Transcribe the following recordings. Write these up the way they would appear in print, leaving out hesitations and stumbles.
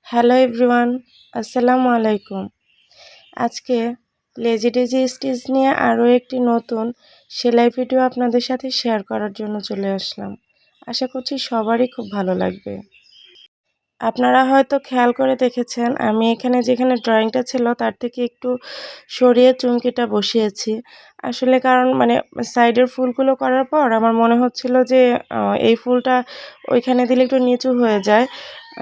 Hello everyone, আসসালামু আলাইকুম। আজকে লেজি ডেজি স্টিচ নিয়ে আরও একটি নতুন সেলাই ভিডিও আপনাদের সাথে শেয়ার করার জন্য চলে আসলাম। আশা করছি সবারই খুব ভালো লাগবে। আপনারা হয়তো খেয়াল করে দেখেছেন আমি এখানে যেখানে ড্রয়িংটা ছিল তার থেকে একটু সরিয়ে চুমকিটা বসিয়েছি। আসলে কারণ সাইডের ফুলগুলো করার পর আমার মনে হচ্ছিল যে এই ফুলটা ওইখানে দিলে একটু নিচু হয়ে যায়।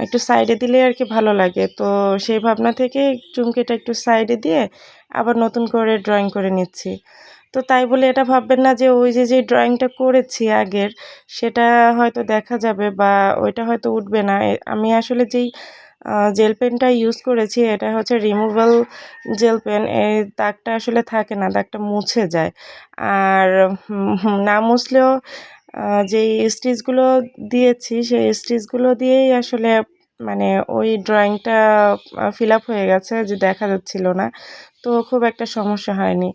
একটু সাইডে দিলে আর কি ভালো লাগে। তো সেই ভাবনা থেকে চুমকিটা একটু সাইডে দিয়ে আবার নতুন করে ড্রয়িং করে নিচ্ছি। তো তাই বলে এটা ভাববেন না যে ওই যে ড্রয়িংটা করেছি আগের সেটা হয়তো দেখা যাবে বা ওইটা হয়তো উঠবে না। আমি আসলে যেই জেল পেনটা ইউজ করেছি এটা হচ্ছে রিমুভাল জেল পেন। এই দাগটা আসলে থাকে না, দাগটা মুছে যায়। আর না মুছলেও যেই স্টিচগুলো দিয়েছি সেই স্টিচগুলো দিয়েই আসলে ওই ড্রয়িংটা ফিল আপ হয়ে গেছে যে দেখা যাচ্ছিল না। তো খুব একটা সমস্যা হয়নি।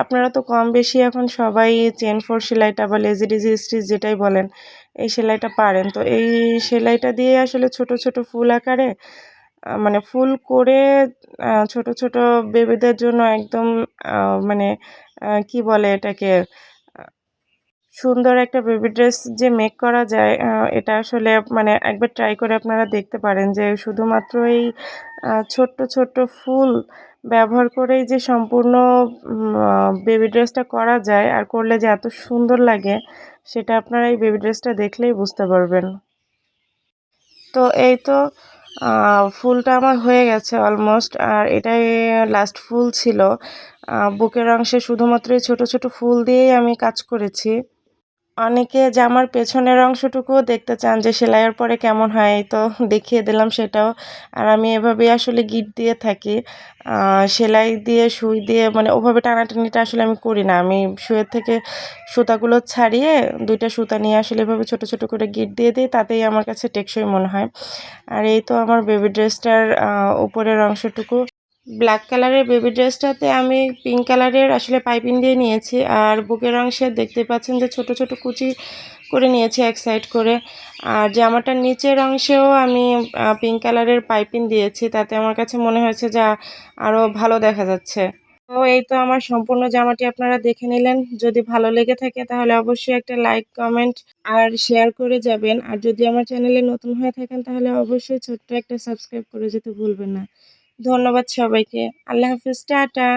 আপনারা তো কম বেশি এখন সবাই চেন 4 সেলাইটা বা লেজি ডিজি স্টিচ যেটাই বলেন এই সেলাইটা পারেন। তো এই সেলাইটা দিয়ে আসলে ছোট, ছোট ফুল আকারে ফুল করে ছোট, ছোট বেবিদের জন্য একদম আ মানে কি বলে এটাকে আ সুন্দর একটা বেবি ড্রেস যে মেক করা যায় এটা আসলে একবার ট্রাই করে আপনারা দেখতে পারেন যে শুধুমাত্র এই ছোট্ট, ছোট্ট ফুল ব্যবহার করেই যে সম্পূর্ণ বেবি ড্রেসটা করা যায় আর করলে যে এত সুন্দর লাগে সেটা আপনারা এই বেবি ড্রেসটা দেখলেই বুঝতে পারবেন। তো এই তো ফুলটা আমার হয়ে গেছে অলমোস্ট আর এটাই লাস্ট ফুল ছিল। বুকের অংশে শুধুমাত্র এই ছোট, ছোট ফুল দিয়েই আমি কাজ করেছি। অনেকে জামার পেছনের অংশটুকুও দেখতে চান যে সেলাইয়ের পরে কেমন হয়, এই তো দেখিয়ে দিলাম সেটাও। আর আমি এভাবেই আসলে গিট দিয়ে থাকি। সেলাই দিয়ে সুই দিয়ে ওভাবে টানাটানিটা আসলে আমি করি না। আমি সুইয়ের থেকে সুতাগুলো ছাড়িয়ে ২ টা সুতা নিয়ে আসলে এভাবে ছোট, ছোট করে গিট দিয়ে দিই, তাতেই আমার কাছে টেকসই মনে হয়। আর এই তো আমার বেবি ড্রেসটার উপরের অংশটুকু ব্ল্যাক কালারের বেবি ড্রেসটাতে আমি পিঙ্ক কালারের আসলে পাইপিং দিয়ে নিয়েছি। আর বুকের অংশে দেখতে পাচ্ছেন যে ছোট, ছোট কুচি করে নিয়েছি এক সাইড করে। আর জামাটার নিচের অংশেও আমি পিঙ্ক কালারের পাইপিং দিয়েছি। তাতে আমার কাছে মনে হয়েছে যে আরও ভালো দেখা যাচ্ছে। তো এই তো আমার সম্পূর্ণ জামাটি আপনারা দেখে নিলেন। যদি ভালো লেগে থাকে তাহলে অবশ্যই একটা লাইক, কমেন্ট আর শেয়ার করে যাবেন। আর যদি আমার চ্যানেলে নতুন হয়ে থাকেন তাহলে অবশ্যই ছোট্ট একটা সাবস্ক্রাইব করে যেতে ভুলবেন না। ধন্যবাদ সবাইকে। আল্লাহ হাফেজ, টাটা।